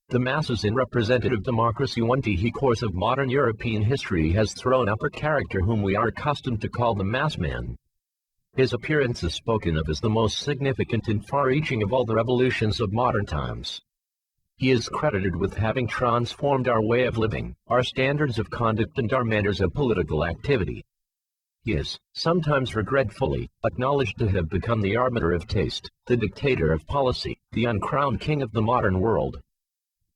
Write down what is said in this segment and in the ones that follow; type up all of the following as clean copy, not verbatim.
The masses in representative democracy, one key course of modern European history, has thrown up a character whom we are accustomed to call the mass man. His appearance is spoken of as the most significant and far-reaching of all the revolutions of modern times. He is credited with having transformed our way of living, our standards of conduct and our manners of political activity. He is, sometimes regretfully, acknowledged to have become the arbiter of taste, the dictator of policy, the uncrowned king of the modern world.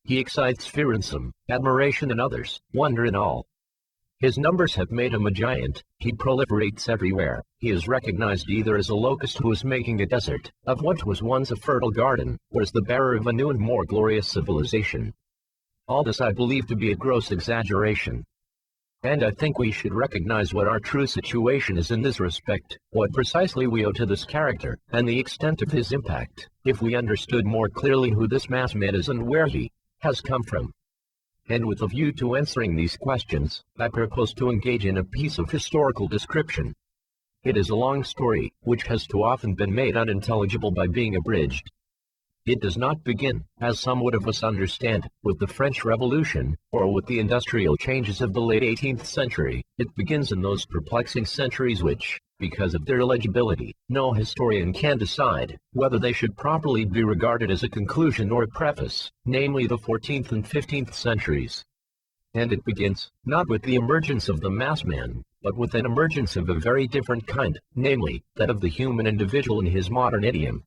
He excites fear in some, admiration in others, wonder in all. His numbers have made him a giant. He proliferates everywhere. He is recognized either as a locust who is making a desert of what was once a fertile garden, or as the bearer of a new and more glorious civilization. All this I believe to be a gross exaggeration. And I think we should recognize what our true situation is in this respect, what precisely we owe to this character, and the extent of his impact, if we understood more clearly who this mass man is and where he has come from. And with a view to answering these questions, I propose to engage in a piece of historical description. It is a long story, which has too often been made unintelligible by being abridged. It does not begin, as some would have us understand, with the French Revolution, or with the industrial changes of the late 18th century. It begins in those perplexing centuries which, because of their illegibility, no historian can decide whether they should properly be regarded as a conclusion or a preface, namely the 14th and 15th centuries. And it begins, not with the emergence of the mass man, but with an emergence of a very different kind, namely, that of the human individual in his modern idiom.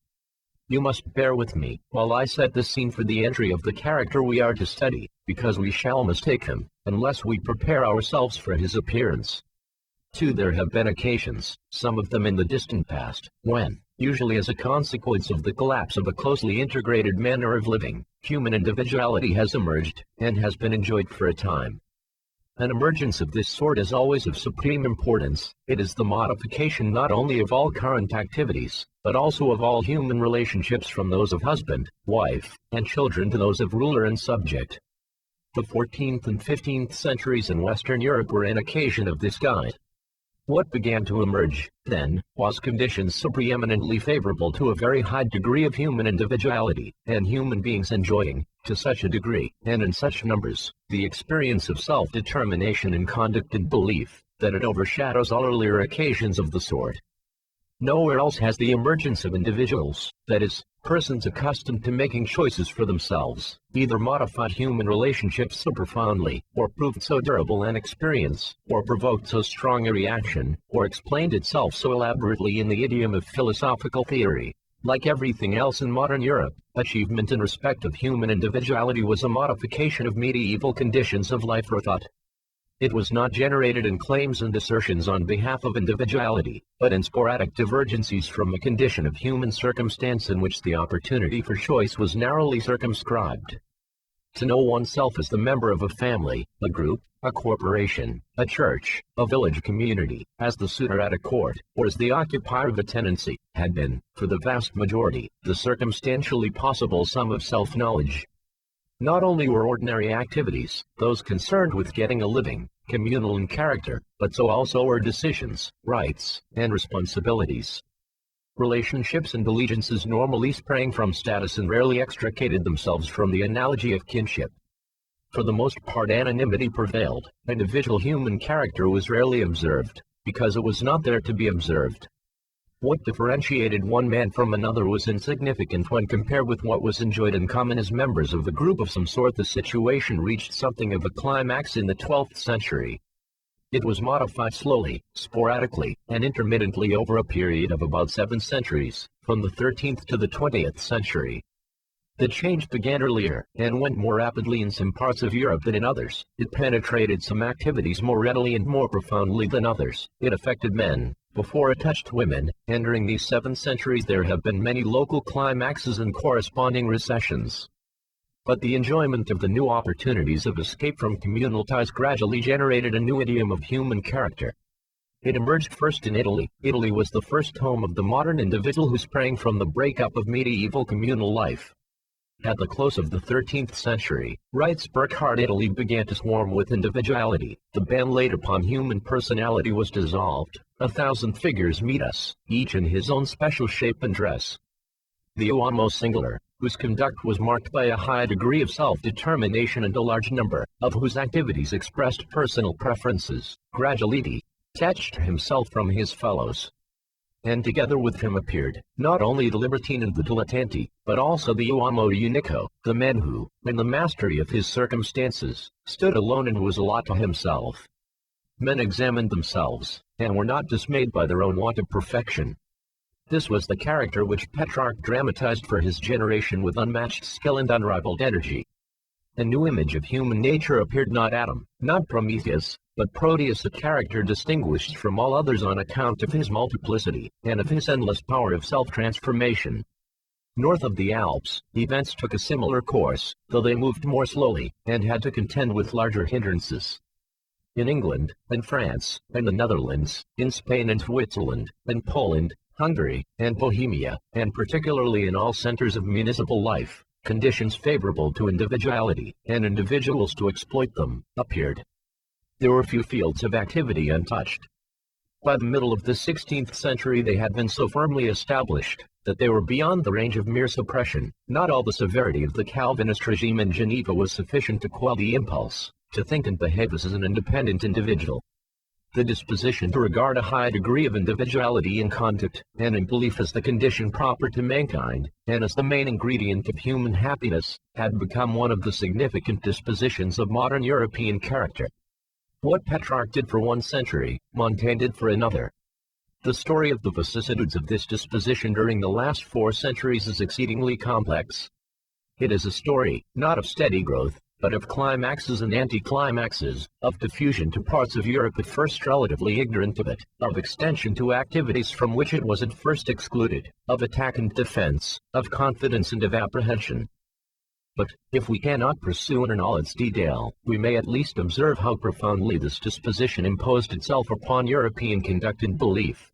You must bear with me, while I set the scene for the entry of the character we are to study, because we shall mistake him, unless we prepare ourselves for his appearance. Too, there have been occasions, some of them in the distant past, when, usually as a consequence of the collapse of a closely integrated manner of living, human individuality has emerged, and has been enjoyed for a time. An emergence of this sort is always of supreme importance. It is the modification not only of all current activities, but also of all human relationships, from those of husband, wife, and children to those of ruler and subject. The 14th and 15th centuries in Western Europe were an occasion of this kind. What began to emerge, then, was conditions so preeminently favorable to a very high degree of human individuality, and human beings enjoying, to such a degree, and in such numbers, the experience of self-determination in conduct and belief, that it overshadows all earlier occasions of the sort. Nowhere else has the emergence of individuals, that is, persons accustomed to making choices for themselves, either modified human relationships so profoundly, or proved so durable an experience, or provoked so strong a reaction, or explained itself so elaborately in the idiom of philosophical theory. Like everything else in modern Europe, achievement in respect of human individuality was a modification of medieval conditions of life or thought. It was not generated in claims and assertions on behalf of individuality, but in sporadic divergencies from a condition of human circumstance in which the opportunity for choice was narrowly circumscribed. To know oneself as the member of a family, a group, a corporation, a church, a village community, as the suitor at a court, or as the occupier of a tenancy, had been, for the vast majority, the circumstantially possible sum of self-knowledge. Not only were ordinary activities, those concerned with getting a living, communal in character, but so also were decisions, rights, and responsibilities. Relationships and allegiances normally sprang from status and rarely extricated themselves from the analogy of kinship. For the most part, anonymity prevailed. Individual human character was rarely observed, because it was not there to be observed. What differentiated one man from another was insignificant when compared with what was enjoyed in common as members of a group of some sort. The situation reached something of a climax in the 12th century. It was modified slowly, sporadically, and intermittently over a period of about 7 centuries, from the 13th to the 20th century. The change began earlier, and went more rapidly in some parts of Europe than in others. It penetrated some activities more readily and more profoundly than others. It affected men, before it touched women, and during these 7 centuries there have been many local climaxes and corresponding recessions. But the enjoyment of the new opportunities of escape from communal ties gradually generated a new idiom of human character. It emerged first in Italy. Italy was the first home of the modern individual who sprang from the breakup of medieval communal life. At the close of the 13th century, Wright's Burckhardt Italy began to swarm with individuality. The ban laid upon human personality was dissolved. 1,000 figures meet us, each in his own special shape and dress. The uomo singular, whose conduct was marked by a high degree of self-determination and a large number of whose activities expressed personal preferences, gradually detached himself from his fellows. And together with him appeared, not only the libertine and the dilettante, but also the uomo unico, the man who, in the mastery of his circumstances, stood alone and was a lot to himself. Men examined themselves, and were not dismayed by their own want of perfection. This was the character which Petrarch dramatized for his generation with unmatched skill and unrivaled energy. A new image of human nature appeared, not Adam, not Prometheus, but Proteus, a character distinguished from all others on account of his multiplicity, and of his endless power of self-transformation. North of the Alps, events took a similar course, though they moved more slowly, and had to contend with larger hindrances. In England, and France, and the Netherlands, in Spain and Switzerland, and Poland, Hungary, and Bohemia, and particularly in all centers of municipal life, conditions favorable to individuality, and individuals to exploit them, appeared. There were few fields of activity untouched. By the middle of the 16th century they had been so firmly established, that they were beyond the range of mere suppression. Not all the severity of the Calvinist regime in Geneva was sufficient to quell the impulse to think and behave as an independent individual. The disposition to regard a high degree of individuality in conduct and in belief as the condition proper to mankind, and as the main ingredient of human happiness, had become one of the significant dispositions of modern European character. What Petrarch did for one century, Montaigne did for another. The story of the vicissitudes of this disposition during the last 4 centuries is exceedingly complex. It is a story, not of steady growth, but of climaxes and anticlimaxes, of diffusion to parts of Europe at first relatively ignorant of it, of extension to activities from which it was at first excluded, of attack and defense, of confidence and of apprehension. But, if we cannot pursue it in all its detail, we may at least observe how profoundly this disposition imposed itself upon European conduct and belief.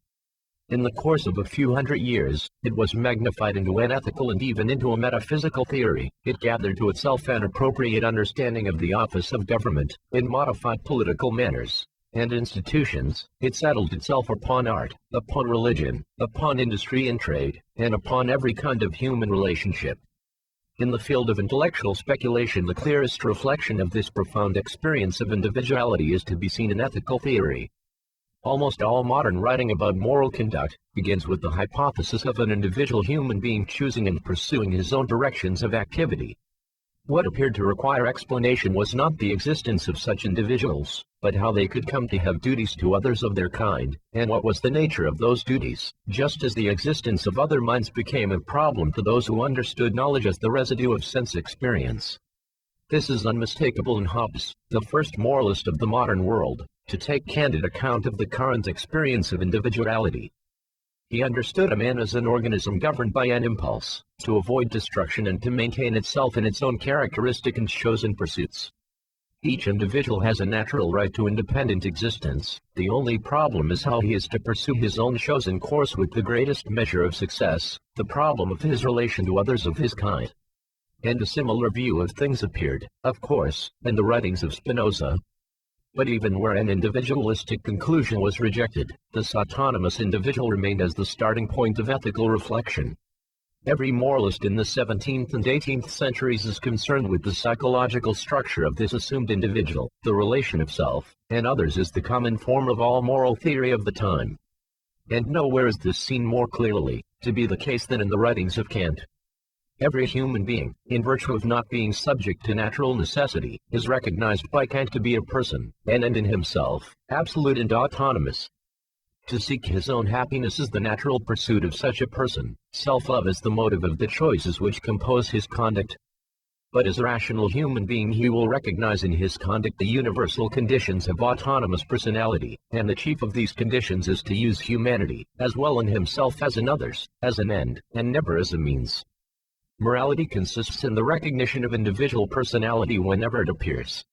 In the course of a few hundred years, it was magnified into an ethical and even into a metaphysical theory. It gathered to itself an appropriate understanding of the office of government, it modified political manners and institutions, it settled itself upon art, upon religion, upon industry and trade, and upon every kind of human relationship. In the field of intellectual speculation, the clearest reflection of this profound experience of individuality is to be seen in ethical theory. Almost all modern writing about moral conduct begins with the hypothesis of an individual human being choosing and pursuing his own directions of activity. What appeared to require explanation was not the existence of such individuals, but how they could come to have duties to others of their kind, and what was the nature of those duties, just as the existence of other minds became a problem to those who understood knowledge as the residue of sense experience. This is unmistakable in Hobbes, the first moralist of the modern world, to take candid account of the current experience of individuality. He understood a man as an organism governed by an impulse, to avoid destruction and to maintain itself in its own characteristic and chosen pursuits. Each individual has a natural right to independent existence. The only problem is how he is to pursue his own chosen course with the greatest measure of success, the problem of his relation to others of his kind. And a similar view of things appeared, of course, in the writings of Spinoza. But even where an individualistic conclusion was rejected, this autonomous individual remained as the starting point of ethical reflection. Every moralist in the 17th and 18th centuries is concerned with the psychological structure of this assumed individual. The relation of self and others is the common form of all moral theory of the time. And nowhere is this seen more clearly to be the case than in the writings of Kant. Every human being, in virtue of not being subject to natural necessity, is recognized by Kant to be a person, an end in himself, absolute and autonomous. To seek his own happiness is the natural pursuit of such a person. Self-love is the motive of the choices which compose his conduct. But as a rational human being he will recognize in his conduct the universal conditions of autonomous personality, and the chief of these conditions is to use humanity, as well in himself as in others, as an end, and never as a means. Morality consists in the recognition of individual personality whenever it appears.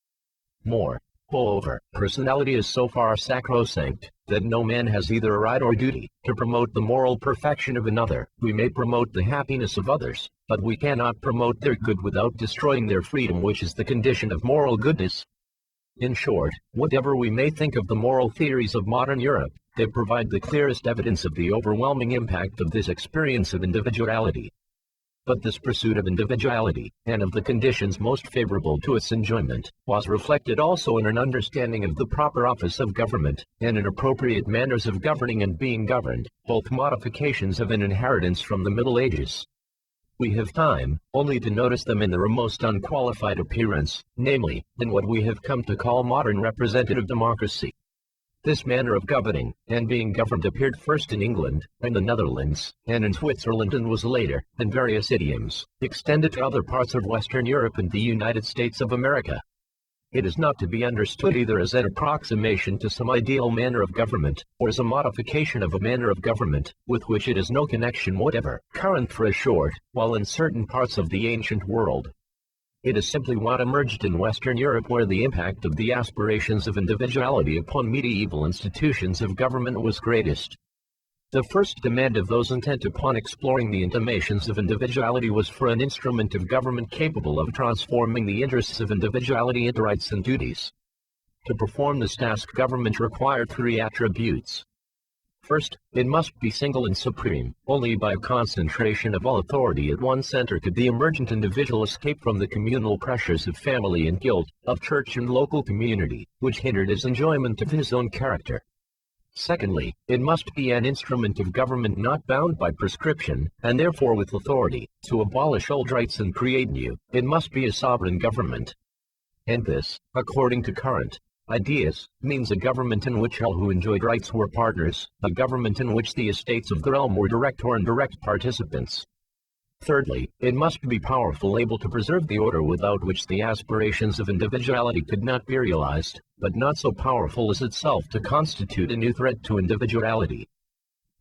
Moreover, personality is so far sacrosanct, that no man has either a right or duty to promote the moral perfection of another. We may promote the happiness of others, but we cannot promote their good without destroying their freedom, which is the condition of moral goodness. In short, whatever we may think of the moral theories of modern Europe, they provide the clearest evidence of the overwhelming impact of this experience of individuality. but this pursuit of individuality, and of the conditions most favorable to its enjoyment, was reflected also in an understanding of the proper office of government, and in appropriate manners of governing and being governed, both modifications of an inheritance from the Middle Ages. We have time only to notice them in their most unqualified appearance, namely, in what we have come to call modern representative democracy. This manner of governing and being governed appeared first in England, and the Netherlands, and in Switzerland, and was later, in various idioms, extended to other parts of Western Europe and the United States of America. It is not to be understood either as an approximation to some ideal manner of government, or as a modification of a manner of government, with which it has no connection whatever, current for a short, while in certain parts of the ancient world. It is simply what emerged in Western Europe, where the impact of the aspirations of individuality upon medieval institutions of government was greatest. The first demand of those intent upon exploring the intimations of individuality was for an instrument of government capable of transforming the interests of individuality into rights and duties. To perform this task, government required three attributes. First, it must be single and supreme. Only by a concentration of all authority at one center could the emergent individual escape from the communal pressures of family and guild, of church and local community, which hindered his enjoyment of his own character. Secondly, it must be an instrument of government not bound by prescription, and therefore with authority, to abolish old rights and create new. It must be a sovereign government. And this, according to current ideas, means a government in which all who enjoyed rights were partners, a government in which the estates of the realm were direct or indirect participants. Thirdly, it must be powerful, able to preserve the order without which the aspirations of individuality could not be realized, but not so powerful as itself to constitute a new threat to individuality.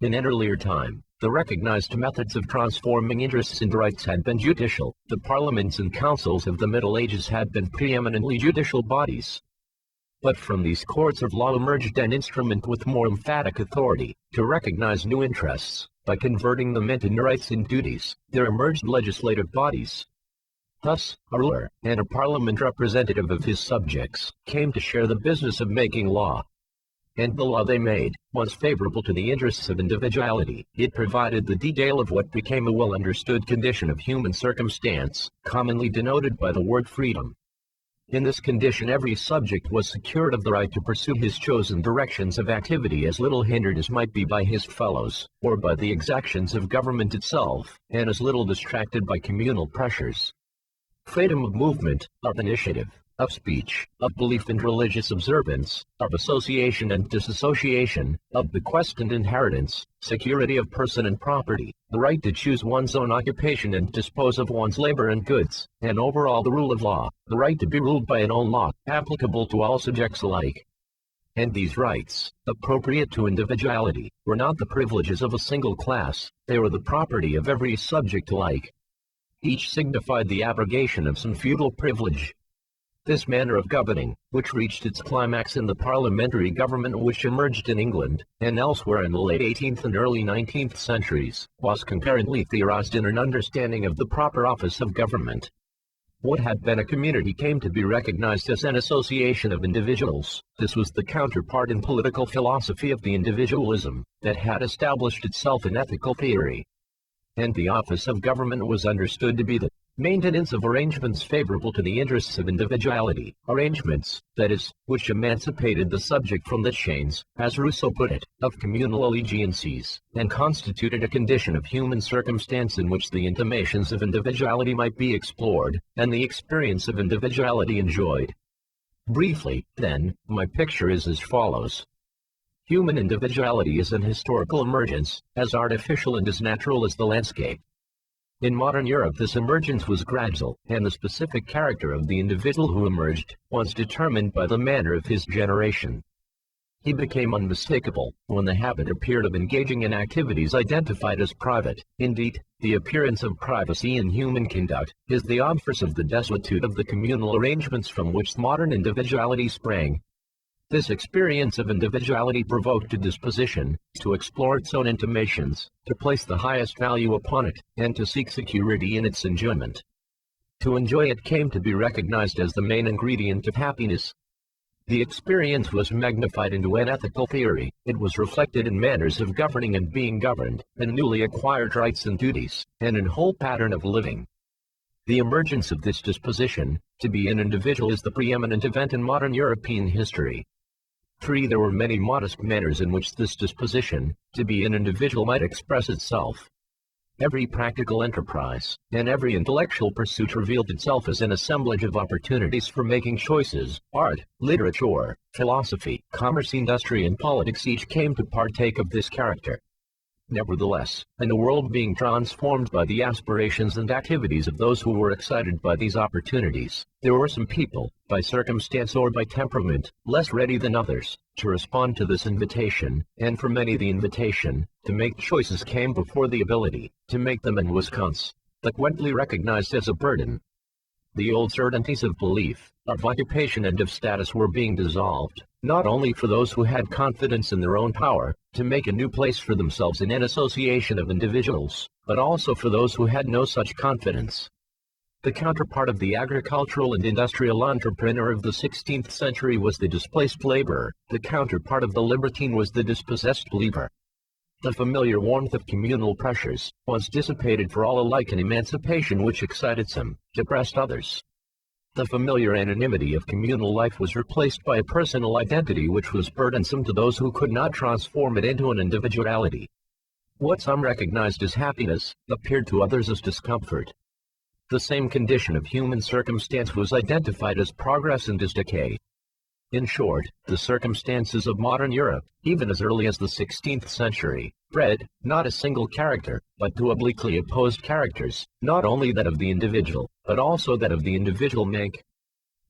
In an earlier time, the recognized methods of transforming interests into rights had been judicial. The parliaments and councils of the Middle Ages had been preeminently judicial bodies. But from these courts of law emerged an instrument with more emphatic authority, to recognize new interests. By converting them into rights and duties, there emerged legislative bodies. Thus, a ruler, and a parliament representative of his subjects, came to share the business of making law. And the law they made was favorable to the interests of individuality. It provided the detail of what became a well-understood condition of human circumstance, commonly denoted by the word freedom. In this condition, every subject was secured of the right to pursue his chosen directions of activity as little hindered as might be by his fellows, or by the exactions of government itself, and as little distracted by communal pressures. Freedom of movement, of initiative, of speech, of belief and religious observance, of association and disassociation, of bequest and inheritance, security of person and property, the right to choose one's own occupation and dispose of one's labor and goods, and over all the rule of law, the right to be ruled by an own law, applicable to all subjects alike. And these rights, appropriate to individuality, were not the privileges of a single class, they were the property of every subject alike. Each signified the abrogation of some feudal privilege. This manner of governing, which reached its climax in the parliamentary government which emerged in England, and elsewhere in the late 18th and early 19th centuries, was concurrently theorized in an understanding of the proper office of government. What had been a community came to be recognized as an association of individuals. This was the counterpart in political philosophy of the individualism that had established itself in ethical theory. And the office of government was understood to be the maintenance of arrangements favorable to the interests of individuality, arrangements, that is, which emancipated the subject from the chains, as Rousseau put it, of communal allegiances, and constituted a condition of human circumstance in which the intimations of individuality might be explored, and the experience of individuality enjoyed. Briefly, then, my picture is as follows. Human individuality is an historical emergence, as artificial and as natural as the landscape. In modern Europe, this emergence was gradual, and the specific character of the individual who emerged was determined by the manner of his generation. He became unmistakable when the habit appeared of engaging in activities identified as private. Indeed, the appearance of privacy in human conduct is the obverse of the desuetude of the communal arrangements from which modern individuality sprang. This experience of individuality provoked a disposition to explore its own intimations, to place the highest value upon it, and to seek security in its enjoyment. To enjoy it came to be recognized as the main ingredient of happiness. The experience was magnified into an ethical theory. It was reflected in manners of governing and being governed, in newly acquired rights and duties, and in whole pattern of living. The emergence of this disposition to be an individual is the preeminent event in modern European history. 3. There were many modest manners in which this disposition to be an individual might express itself. Every practical enterprise and every intellectual pursuit revealed itself as an assemblage of opportunities for making choices. Art, literature, philosophy, commerce, industry, and politics each came to partake of this character. Nevertheless, in a world being transformed by the aspirations and activities of those who were excited by these opportunities, there were some people, by circumstance or by temperament, less ready than others to respond to this invitation, and for many the invitation to make choices came before the ability to make them, and was consequently recognized as a burden. The old certainties of belief, of occupation, and of status were being dissolved, not only for those who had confidence in their own power to make a new place for themselves in an association of individuals, but also for those who had no such confidence. The counterpart of the agricultural and industrial entrepreneur of the 16th century was the displaced laborer. The counterpart of the libertine was the dispossessed believer. The familiar warmth of communal pressures was dissipated for all alike in emancipation which excited some, depressed others. The familiar anonymity of communal life was replaced by a personal identity which was burdensome to those who could not transform it into an individuality. What some recognized as happiness appeared to others as discomfort. The same condition of human circumstance was identified as progress and as decay. In short, the circumstances of modern Europe, even as early as the 16th century, bred, not a single character, but two obliquely opposed characters, not only that of the individual, but also that of the individual mank.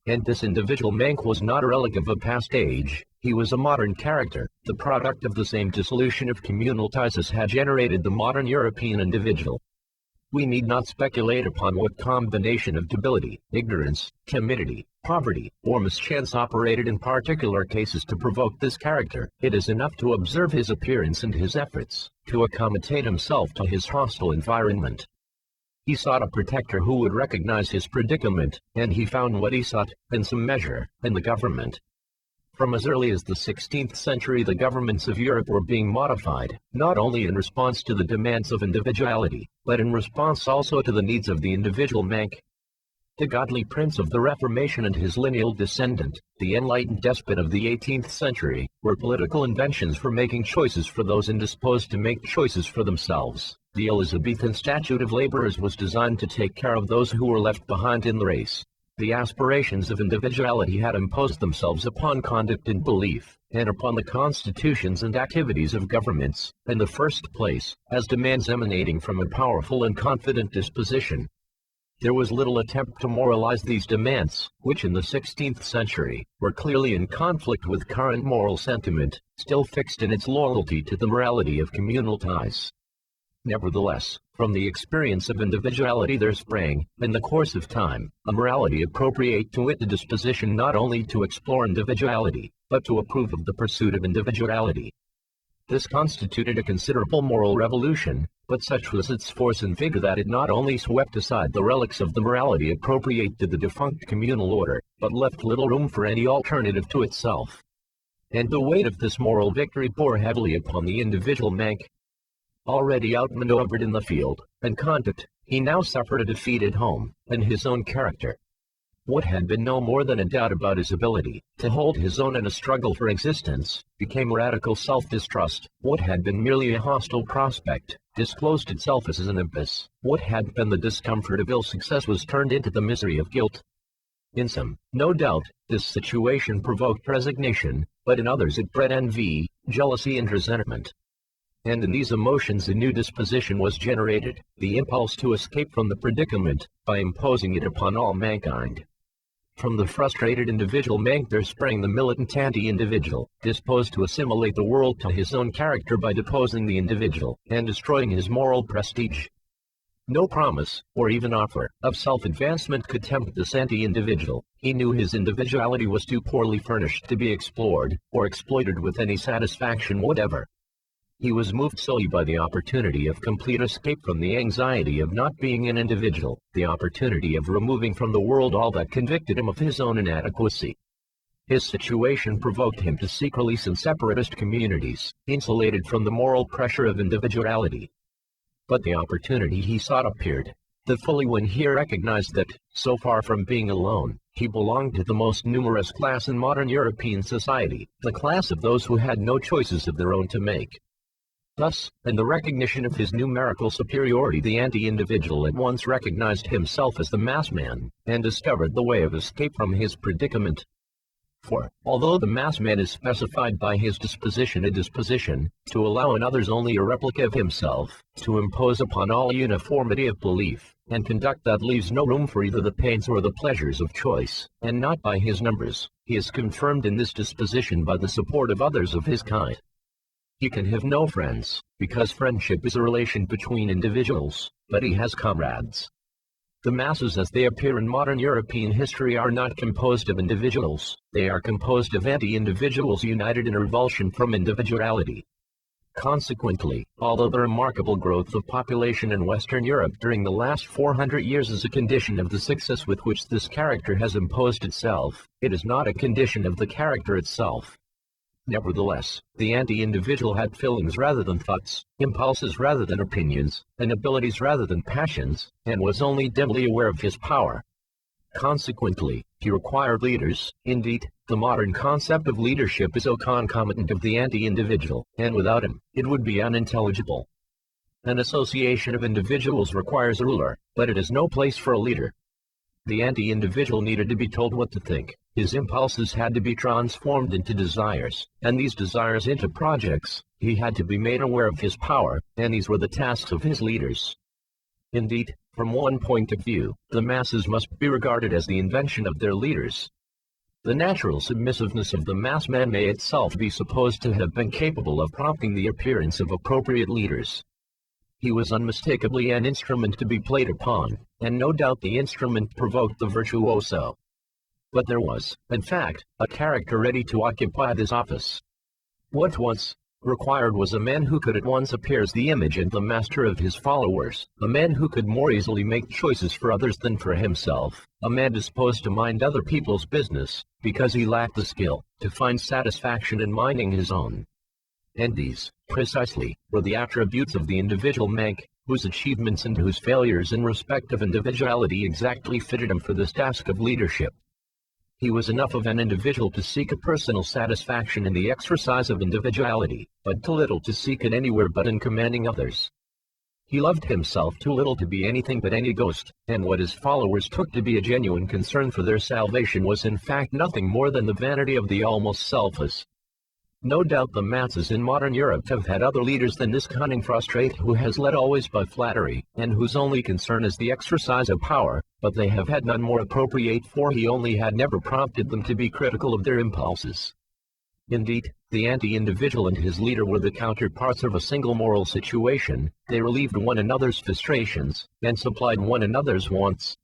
And this individual mank was not a relic of a past age, he was a modern character, the product of the same dissolution of communal ties as had generated the modern European individual. We need not speculate upon what combination of debility, ignorance, timidity, poverty, or mischance operated in particular cases to provoke this character. It is enough to observe his appearance and his efforts to accommodate himself to his hostile environment. He sought a protector who would recognize his predicament, and he found what he sought, in some measure, in the government. From as early as the 16th century the governments of Europe were being modified, not only in response to the demands of individuality, but in response also to the needs of the individual mank. The godly prince of the Reformation and his lineal descendant, the enlightened despot of the 18th century, were political inventions for making choices for those indisposed to make choices for themselves. The Elizabethan statute of laborers was designed to take care of those who were left behind in the race. The aspirations of individuality had imposed themselves upon conduct and belief, and upon the constitutions and activities of governments, in the first place, as demands emanating from a powerful and confident disposition. There was little attempt to moralize these demands, which in the 16th century were clearly in conflict with current moral sentiment, still fixed in its loyalty to the morality of communal ties. Nevertheless, from the experience of individuality there sprang, in the course of time, a morality appropriate to it, the disposition not only to explore individuality, but to approve of the pursuit of individuality. This constituted a considerable moral revolution, but such was its force and vigor that it not only swept aside the relics of the morality appropriate to the defunct communal order, but left little room for any alternative to itself. And the weight of this moral victory bore heavily upon the individual mank. Already outmaneuvered in the field and conduct, he now suffered a defeat at home, in his own character. What had been no more than a doubt about his ability to hold his own in a struggle for existence, became radical self-distrust. What had been merely a hostile prospect, disclosed itself as an abyss. What had been the discomfort of ill success was turned into the misery of guilt. In some, no doubt, this situation provoked resignation, but in others it bred envy, jealousy, and resentment. And in these emotions a new disposition was generated, the impulse to escape from the predicament, by imposing it upon all mankind. From the frustrated individual mank there sprang the militant anti-individual, disposed to assimilate the world to his own character by deposing the individual, and destroying his moral prestige. No promise, or even offer, of self-advancement could tempt this anti-individual. He knew his individuality was too poorly furnished to be explored, or exploited with any satisfaction whatever. He was moved solely by the opportunity of complete escape from the anxiety of not being an individual, the opportunity of removing from the world all that convicted him of his own inadequacy. His situation provoked him to seek release in separatist communities, insulated from the moral pressure of individuality. But the opportunity he sought appeared fully when he recognized that, so far from being alone, he belonged to the most numerous class in modern European society, the class of those who had no choices of their own to make. Thus, in the recognition of his numerical superiority, the anti-individual at once recognized himself as the mass man, and discovered the way of escape from his predicament. For, although the mass man is specified by his disposition a disposition, to allow in others only a replica of himself, to impose upon all uniformity of belief, and conduct that leaves no room for either the pains or the pleasures of choice, and not by his numbers, he is confirmed in this disposition by the support of others of his kind. He can have no friends, because friendship is a relation between individuals, but he has comrades. The masses as they appear in modern European history are not composed of individuals, they are composed of anti-individuals united in revulsion from individuality. Consequently, although the remarkable growth of population in Western Europe during the last 400 years is a condition of the success with which this character has imposed itself, it is not a condition of the character itself. Nevertheless, the anti-individual had feelings rather than thoughts, impulses rather than opinions, and abilities rather than passions, and was only dimly aware of his power. Consequently, he required leaders. Indeed, the modern concept of leadership is a concomitant of the anti-individual, and without him, it would be unintelligible. An association of individuals requires a ruler, but it is no place for a leader. The anti-individual needed to be told what to think, his impulses had to be transformed into desires, and these desires into projects, he had to be made aware of his power, and these were the tasks of his leaders. Indeed, from one point of view, the masses must be regarded as the invention of their leaders. The natural submissiveness of the mass man may itself be supposed to have been capable of prompting the appearance of appropriate leaders. He was unmistakably an instrument to be played upon, and no doubt the instrument provoked the virtuoso. But there was, in fact, a character ready to occupy this office. What was required was a man who could at once appear as the image and the master of his followers, a man who could more easily make choices for others than for himself, a man disposed to mind other people's business, because he lacked the skill to find satisfaction in minding his own. And these, precisely, were the attributes of the individual man, whose achievements and whose failures in respect of individuality exactly fitted him for this task of leadership. He was enough of an individual to seek a personal satisfaction in the exercise of individuality, but too little to seek it anywhere but in commanding others. He loved himself too little to be anything but an egoist, and what his followers took to be a genuine concern for their salvation was in fact nothing more than the vanity of the almost selfless. No doubt the masses in modern Europe have had other leaders than this cunning frustrate who has led always by flattery, and whose only concern is the exercise of power, but they have had none more appropriate, for he only had never prompted them to be critical of their impulses. Indeed, the anti-individual and his leader were the counterparts of a single moral situation, they relieved one another's frustrations, and supplied one another's wants.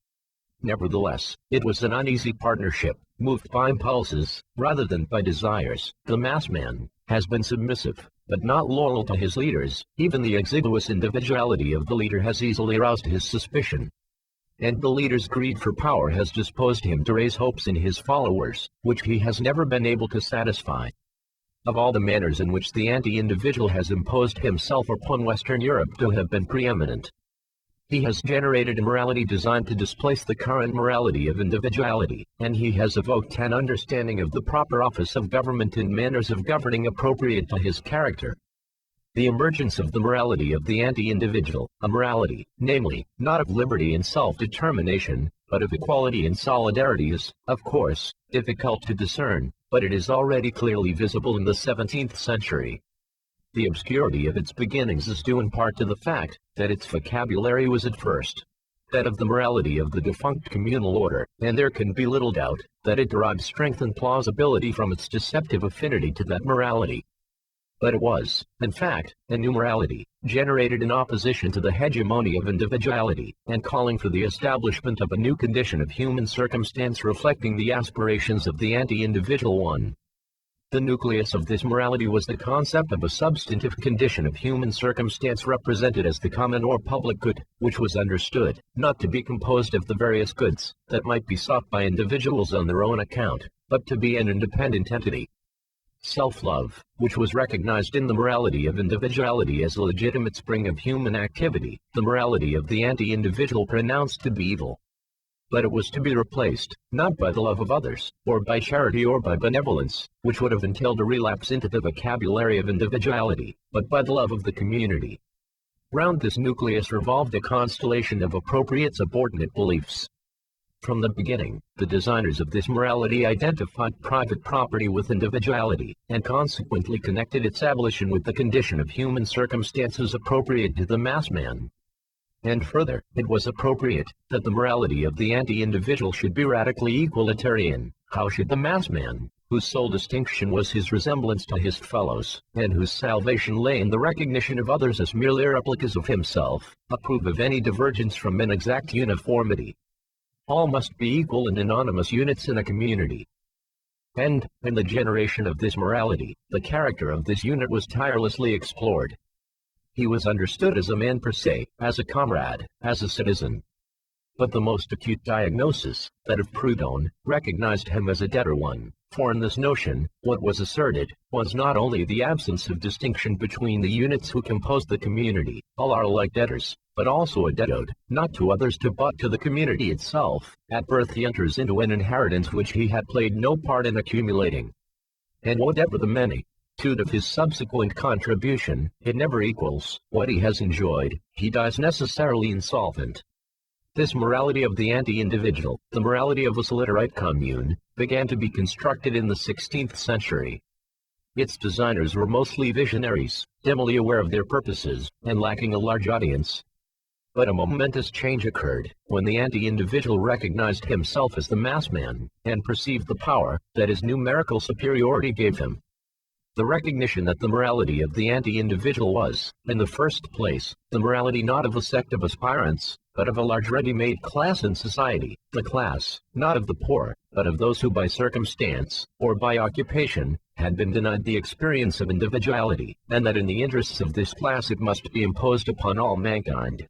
Nevertheless, it was an uneasy partnership, moved by impulses, rather than by desires. The mass man has been submissive, but not loyal to his leaders. Even the exiguous individuality of the leader has easily aroused his suspicion. And the leader's greed for power has disposed him to raise hopes in his followers, which he has never been able to satisfy. Of all the manners in which the anti-individual has imposed himself upon Western Europe to have been preeminent, he has generated a morality designed to displace the current morality of individuality, and he has evoked an understanding of the proper office of government and manners of governing appropriate to his character. The emergence of the morality of the anti-individual, a morality, namely, not of liberty and self-determination, but of equality and solidarity is, of course, difficult to discern, but it is already clearly visible in the 17th century. The obscurity of its beginnings is due in part to the fact that its vocabulary was at first that of the morality of the defunct communal order, and there can be little doubt that it derived strength and plausibility from its deceptive affinity to that morality. But it was, in fact, a new morality, generated in opposition to the hegemony of individuality, and calling for the establishment of a new condition of human circumstance reflecting the aspirations of the anti-individual one. The nucleus of this morality was the concept of a substantive condition of human circumstance represented as the common or public good, which was understood not to be composed of the various goods that might be sought by individuals on their own account, but to be an independent entity. Self-love, which was recognized in the morality of individuality as a legitimate spring of human activity, the morality of the anti-individual pronounced to be evil. But it was to be replaced, not by the love of others, or by charity or by benevolence, which would have entailed a relapse into the vocabulary of individuality, but by the love of the community. Round this nucleus revolved a constellation of appropriate subordinate beliefs. From the beginning, the designers of this morality identified private property with individuality, and consequently connected its abolition with the condition of human circumstances appropriate to the mass man. And further, it was appropriate that the morality of the anti-individual should be radically equalitarian. How should the mass man, whose sole distinction was his resemblance to his fellows, and whose salvation lay in the recognition of others as merely replicas of himself, approve of any divergence from an exact uniformity? All must be equal and anonymous units in a community. And, in the generation of this morality, the character of this unit was tirelessly explored. He was understood as a man per se, as a comrade, as a citizen. But the most acute diagnosis, that of Proudhon, recognized him as a debtor one, for in this notion, what was asserted, was not only the absence of distinction between the units who composed the community, all are alike debtors, but also a debt owed, not to others but to the community itself. At birth he enters into an inheritance which he had played no part in accumulating. And whatever the magnitude of his subsequent contribution, it never equals what he has enjoyed. He dies necessarily insolvent. This morality of the anti-individual, the morality of a Solidarite commune, began to be constructed in the 16th century. Its designers were mostly visionaries, dimly aware of their purposes, and lacking a large audience. But a momentous change occurred, when the anti-individual recognized himself as the mass man, and perceived the power that his numerical superiority gave him. The recognition that the morality of the anti-individual was, in the first place, the morality not of a sect of aspirants, but of a large ready-made class in society, the class, not of the poor, but of those who by circumstance, or by occupation, had been denied the experience of individuality, and that in the interests of this class it must be imposed upon all mankind,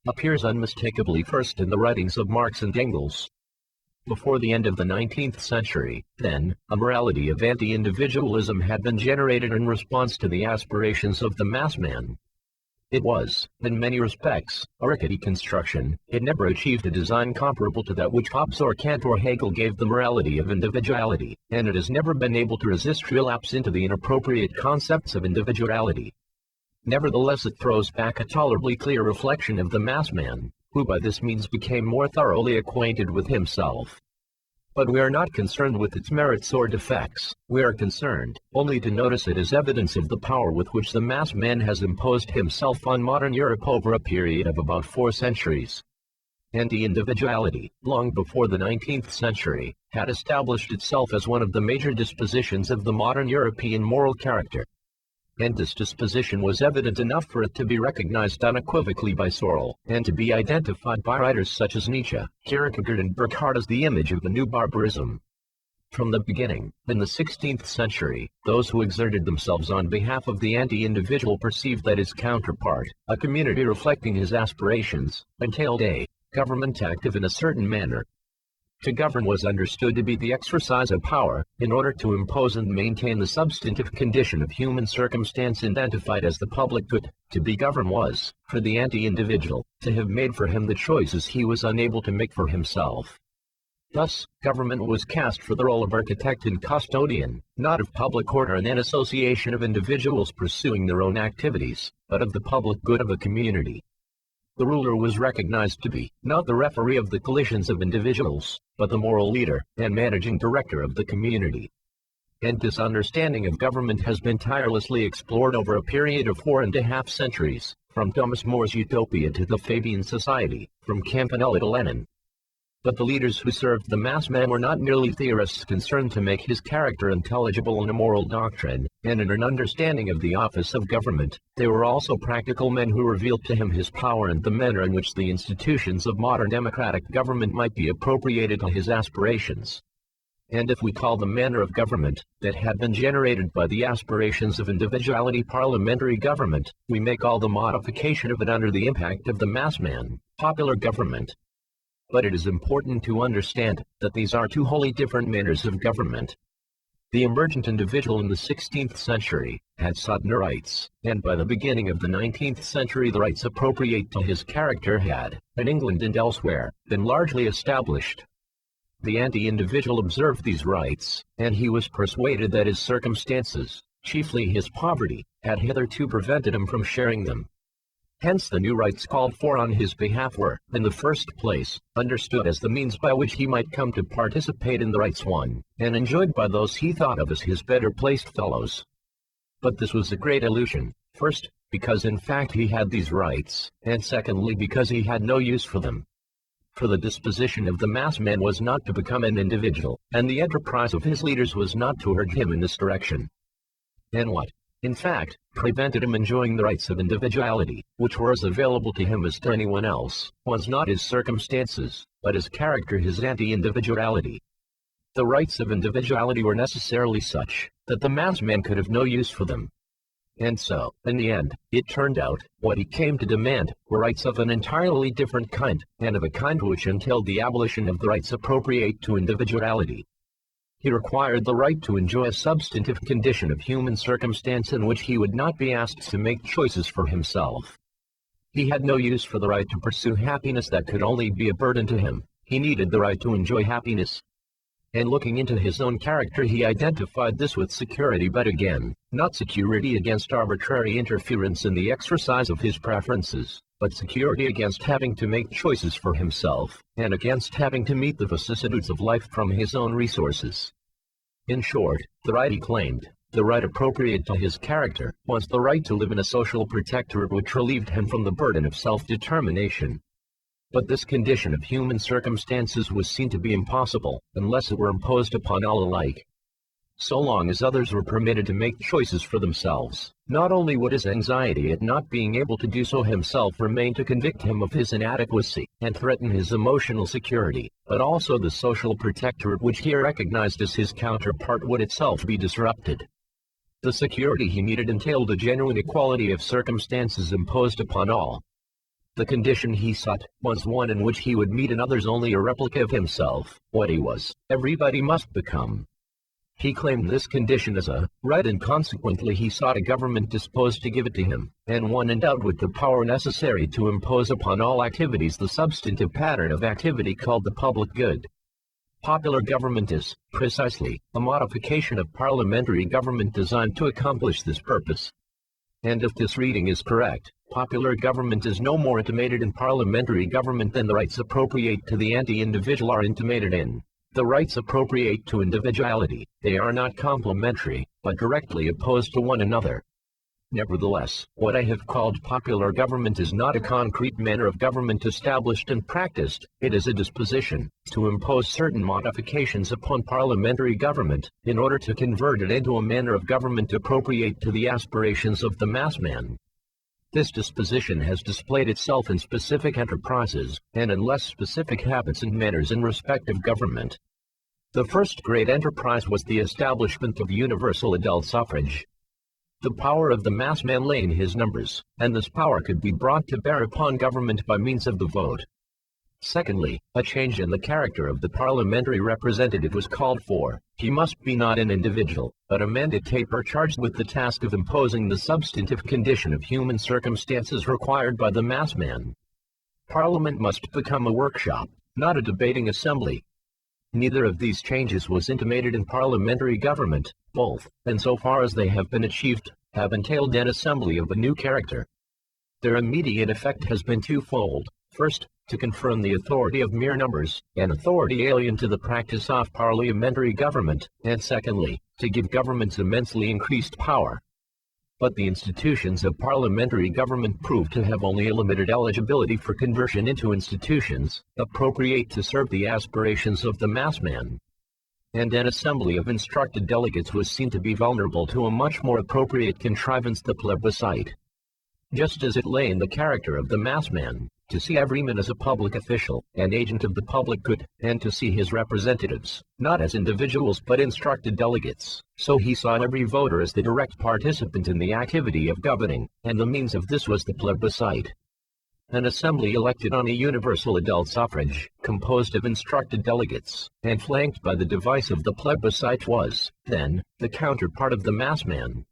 appears unmistakably first in the writings of Marx and Engels. Before the end of the 19th century, then, a morality of anti-individualism had been generated in response to the aspirations of the mass man. It was, in many respects, a rickety construction. It never achieved a design comparable to that which Hobbes or Kant or Hegel gave the morality of individuality, and it has never been able to resist relapse into the inappropriate concepts of individuality. Nevertheless, it throws back a tolerably clear reflection of the mass man, who by this means became more thoroughly acquainted with himself. But we are not concerned with its merits or defects. We are concerned only to notice it as evidence of the power with which the mass man has imposed himself on modern Europe over a period of about 4 centuries. Anti-individuality, long before the 19th century, had established itself as one of the major dispositions of the modern European moral character. And this disposition was evident enough for it to be recognized unequivocally by Sorel, and to be identified by writers such as Nietzsche, Kierkegaard and Burckhardt as the image of the new barbarism. From the beginning, in the 16th century, those who exerted themselves on behalf of the anti-individual perceived that his counterpart, a community reflecting his aspirations, entailed a government active in a certain manner. To govern was understood to be the exercise of power, in order to impose and maintain the substantive condition of human circumstance identified as the public good. To be governed was, for the anti-individual, to have made for him the choices he was unable to make for himself. Thus, government was cast for the role of architect and custodian, not of public order and an association of individuals pursuing their own activities, but of the public good of a community. The ruler was recognized to be, not the referee of the collisions of individuals, but the moral leader and managing director of the community. And this understanding of government has been tirelessly explored over a period of 4.5 centuries, from Thomas More's Utopia to the Fabian Society, from Campanella to Lenin. But the leaders who served the mass man were not merely theorists concerned to make his character intelligible in a moral doctrine, and in an understanding of the office of government. They were also practical men who revealed to him his power and the manner in which the institutions of modern democratic government might be appropriated to his aspirations. And if we call the manner of government, that had been generated by the aspirations of individuality parliamentary government, we make all the modification of it under the impact of the mass man, popular government. But it is important to understand that these are two wholly different manners of government. The emergent individual in the 16th century had certain rights, and by the beginning of the 19th century the rights appropriate to his character had, in England and elsewhere, been largely established. The anti-individual observed these rights, and he was persuaded that his circumstances, chiefly his poverty, had hitherto prevented him from sharing them. Hence the new rights called for on his behalf were, in the first place, understood as the means by which he might come to participate in the rights won, and enjoyed by those he thought of as his better-placed fellows. But this was a great illusion, first, because in fact he had these rights, and secondly because he had no use for them. For the disposition of the mass man was not to become an individual, and the enterprise of his leaders was not to urge him in this direction. And what, in fact, prevented him enjoying the rights of individuality, which were as available to him as to anyone else, was not his circumstances, but his character, his anti-individuality. The rights of individuality were necessarily such, that the mass man could have no use for them. And so, in the end, it turned out, what he came to demand were rights of an entirely different kind, and of a kind which entailed the abolition of the rights appropriate to individuality. He required the right to enjoy a substantive condition of human circumstance in which he would not be asked to make choices for himself. He had no use for the right to pursue happiness that could only be a burden to him. He needed the right to enjoy happiness. And looking into his own character he identified this with security, but again, not security against arbitrary interference in the exercise of his preferences, but security against having to make choices for himself, and against having to meet the vicissitudes of life from his own resources. In short, the right he claimed, the right appropriate to his character, was the right to live in a social protectorate which relieved him from the burden of self-determination. But this condition of human circumstances was seen to be impossible, unless it were imposed upon all alike. So long as others were permitted to make choices for themselves, not only would his anxiety at not being able to do so himself remain to convict him of his inadequacy, and threaten his emotional security, but also the social protectorate which he recognized as his counterpart would itself be disrupted. The security he needed entailed a genuine equality of circumstances imposed upon all. The condition he sought was one in which he would meet in others only a replica of himself. What he was, everybody must become. He claimed this condition as a right, and consequently he sought a government disposed to give it to him, and one endowed with the power necessary to impose upon all activities the substantive pattern of activity called the public good. Popular government is, precisely, a modification of parliamentary government designed to accomplish this purpose. And if this reading is correct, popular government is no more intimated in parliamentary government than the rights appropriate to the anti-individual are intimated in the rights appropriate to individuality. They are not complementary, but directly opposed to one another. Nevertheless, what I have called popular government is not a concrete manner of government established and practiced. It is a disposition to impose certain modifications upon parliamentary government, in order to convert it into a manner of government appropriate to the aspirations of the mass man. This disposition has displayed itself in specific enterprises, and in less specific habits and manners in respect of government. The first great enterprise was the establishment of universal adult suffrage. The power of the mass man lay in his numbers, and this power could be brought to bear upon government by means of the vote. Secondly, a change in the character of the parliamentary representative was called for. He must be not an individual, but a mandatator charged with the task of imposing the substantive condition of human circumstances required by the mass man. Parliament must become a workshop, not a debating assembly. Neither of these changes was intimated in parliamentary government. Both, and so far as they have been achieved, have entailed an assembly of a new character. Their immediate effect has been twofold. First, to confirm the authority of mere numbers, an authority alien to the practice of parliamentary government, and secondly, to give governments immensely increased power. But the institutions of parliamentary government proved to have only a limited eligibility for conversion into institutions appropriate to serve the aspirations of the mass man. And an assembly of instructed delegates was seen to be vulnerable to a much more appropriate contrivance, the plebiscite. Just as it lay in the character of the mass man to see every man as a public official, an agent of the public good, and to see his representatives, not as individuals but instructed delegates, so he saw every voter as the direct participant in the activity of governing, and the means of this was the plebiscite. an assembly elected on a universal adult suffrage, composed of instructed delegates, and flanked by the device of the plebiscite was, then, the counterpart of the mass man.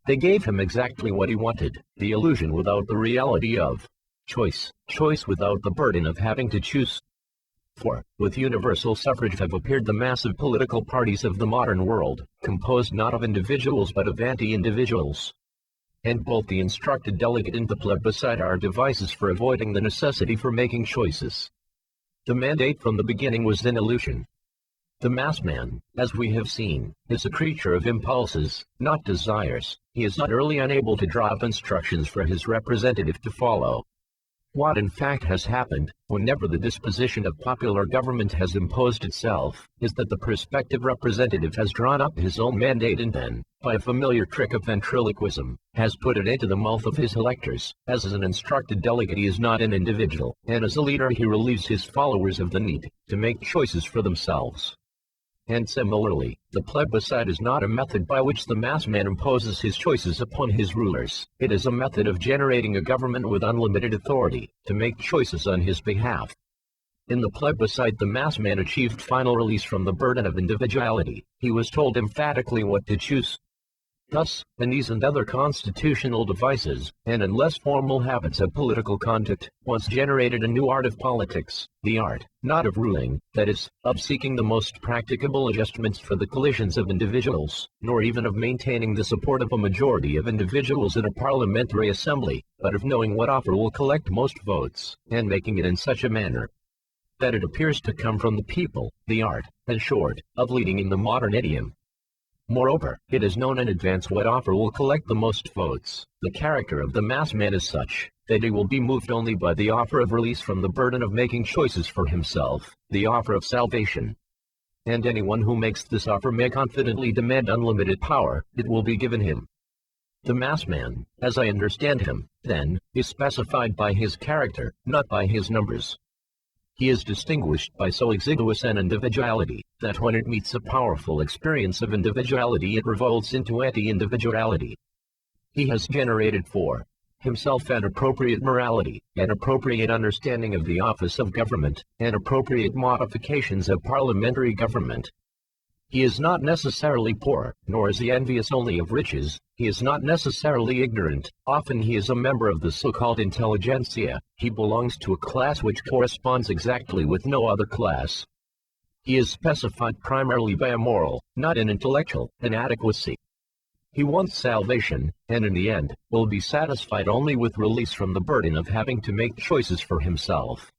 They gave him exactly what he wanted, the illusion without the reality of choice without the burden of having to choose. For, with universal suffrage have appeared the massive political parties of the modern world, composed not of individuals but of anti-individuals. And both the instructed delegate and the plebiscite are devices for avoiding the necessity for making choices. The mandate from the beginning was an illusion. The mass man, as we have seen, is a creature of impulses, not desires. He is utterly unable to draw up instructions for his representative to follow. What in fact has happened, whenever the disposition of popular government has imposed itself, is that the prospective representative has drawn up his own mandate and then, by a familiar trick of ventriloquism, has put it into the mouth of his electors. As an instructed delegate he is not an individual, and as a leader he relieves his followers of the need to make choices for themselves. And similarly, the plebiscite is not a method by which the mass man imposes his choices upon his rulers. It is a method of generating a government with unlimited authority to make choices on his behalf. In the plebiscite the mass man achieved final release from the burden of individuality. He was told emphatically what to choose. Thus, in these and other constitutional devices, and in less formal habits of political conduct, was generated a new art of politics, the art, not of ruling, that is, of seeking the most practicable adjustments for the collisions of individuals, nor even of maintaining the support of a majority of individuals in a parliamentary assembly, but of knowing what offer will collect most votes, and making it in such a manner that it appears to come from the people, the art, in short, of leading in the modern idiom. Moreover, it is known in advance what offer will collect the most votes. The character of the mass man is such that he will be moved only by the offer of release from the burden of making choices for himself, the offer of salvation. And anyone who makes this offer may confidently demand unlimited power. It will be given him. The mass man, as I understand him, then, is specified by his character, not by his numbers. He is distinguished by so exiguous an individuality, that when it meets a powerful experience of individuality it revolts into anti-individuality. He has generated for himself an appropriate morality, an appropriate understanding of the office of government, and appropriate modifications of parliamentary government. He is not necessarily poor, nor is he envious only of riches. He is not necessarily ignorant. Often he is a member of the so-called intelligentsia. He belongs to a class which corresponds exactly with no other class. He is specified primarily by a moral, not an intellectual, inadequacy. He wants salvation, and in the end, will be satisfied only with release from the burden of having to make choices for himself.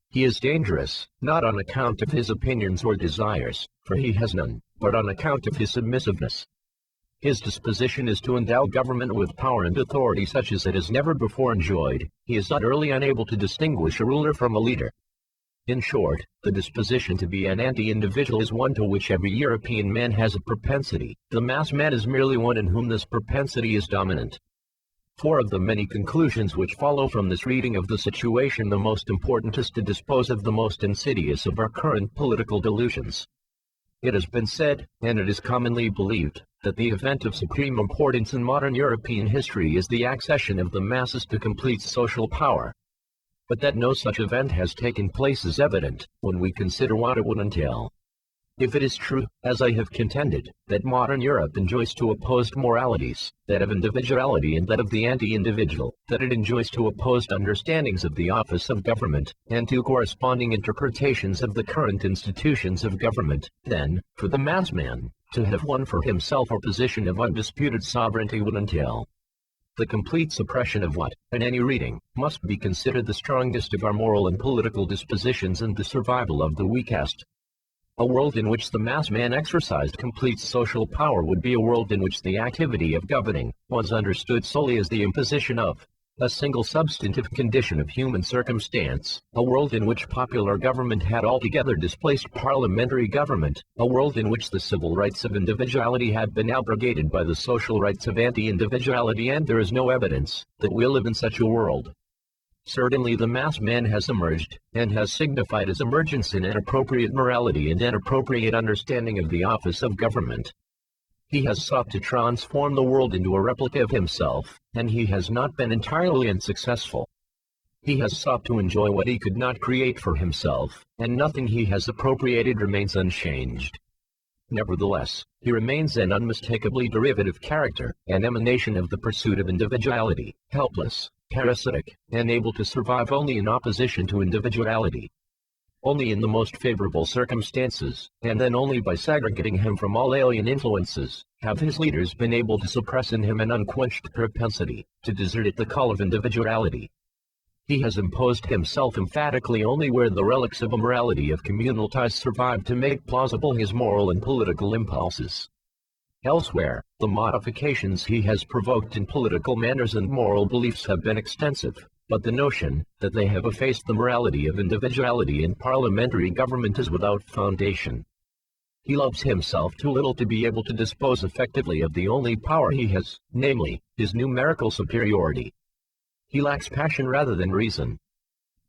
He is dangerous, not on account of his opinions or desires, for he has none, but on account of his submissiveness. His disposition is to endow government with power and authority such as it has never before enjoyed. He is utterly unable to distinguish a ruler from a leader. In short, the disposition to be an anti-individual is one to which every European man has a propensity. The mass man is merely one in whom this propensity is dominant. For of the many conclusions which follow from this reading of the situation, the most important is to dispose of the most insidious of our current political delusions. It has been said, and it is commonly believed, that the event of supreme importance in modern European history is the accession of the masses to complete social power. But that no such event has taken place is evident, when we consider what it would entail. If it is true, as I have contended, that modern Europe enjoys two opposed moralities, that of individuality and that of the anti-individual, that it enjoys two opposed understandings of the office of government, and two corresponding interpretations of the current institutions of government, then, for the mass man, to have won for himself a position of undisputed sovereignty would entail the complete suppression of what, in any reading, must be considered the strongest of our moral and political dispositions and the survival of the weakest. A world in which the mass man exercised complete social power would be a world in which the activity of governing was understood solely as the imposition of a single substantive condition of human circumstance, a world in which popular government had altogether displaced parliamentary government, a world in which the civil rights of individuality had been abrogated by the social rights of anti-individuality, and there is no evidence that we live in such a world. Certainly the mass man has emerged, and has signified his emergence in an appropriate morality and an appropriate understanding of the office of government. He has sought to transform the world into a replica of himself, and he has not been entirely unsuccessful. He has sought to enjoy what he could not create for himself, and nothing he has appropriated remains unchanged. Nevertheless, he remains an unmistakably derivative character, an emanation of the pursuit of individuality, helpless, parasitic, and able to survive only in opposition to individuality. Only in the most favorable circumstances, and then only by segregating him from all alien influences, have his leaders been able to suppress in him an unquenched propensity to desert at the call of individuality. He has imposed himself emphatically only where the relics of immorality of communal ties survive to make plausible his moral and political impulses. Elsewhere, the modifications he has provoked in political manners and moral beliefs have been extensive, but the notion that they have effaced the morality of individuality in parliamentary government is without foundation. He loves himself too little to be able to dispose effectively of the only power he has, namely, his numerical superiority. He lacks passion rather than reason.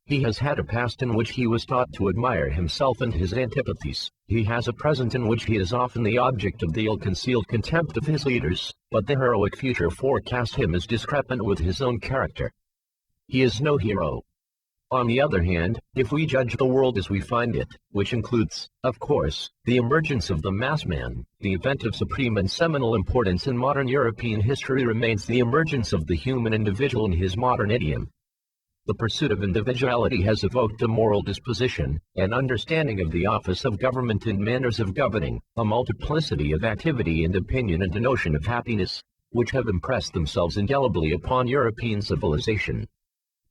He has had a past in which he was taught to admire himself and his antipathies. He has a present in which he is often the object of the ill-concealed contempt of his leaders, but the heroic future forecast him as discrepant with his own character. He is no hero. On the other hand, if we judge the world as we find it, which includes, of course, the emergence of the mass man, the event of supreme and seminal importance in modern European history remains the emergence of the human individual in his modern idiom. The pursuit of individuality has evoked a moral disposition, an understanding of the office of government and manners of governing, a multiplicity of activity and opinion and a notion of happiness, which have impressed themselves indelibly upon European civilization.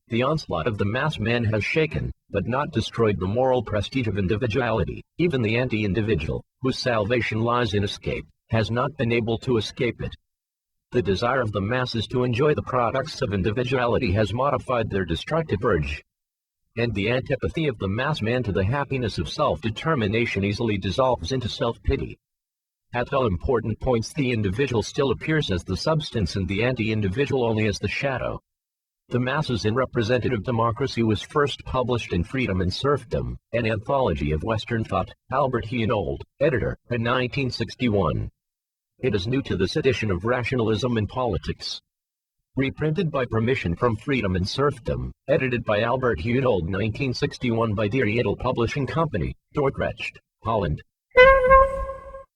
The onslaught of the mass man has shaken, but not destroyed the moral prestige of individuality. Even the anti-individual, whose salvation lies in escape, has not been able to escape it. The desire of the masses to enjoy the products of individuality has modified their destructive urge. And the antipathy of the mass man to the happiness of self-determination easily dissolves into self-pity. At all important points the individual still appears as the substance and the anti-individual only as the shadow. The Masses in Representative Democracy was first published in Freedom and Serfdom, an anthology of Western thought, Albert Hunold, editor, in 1961. It is new to this edition of Rationalism in Politics. Reprinted by permission from Freedom and Serfdom, edited by Albert Hunold 1961 by Teoria Publishing Company, Dordrecht, Holland.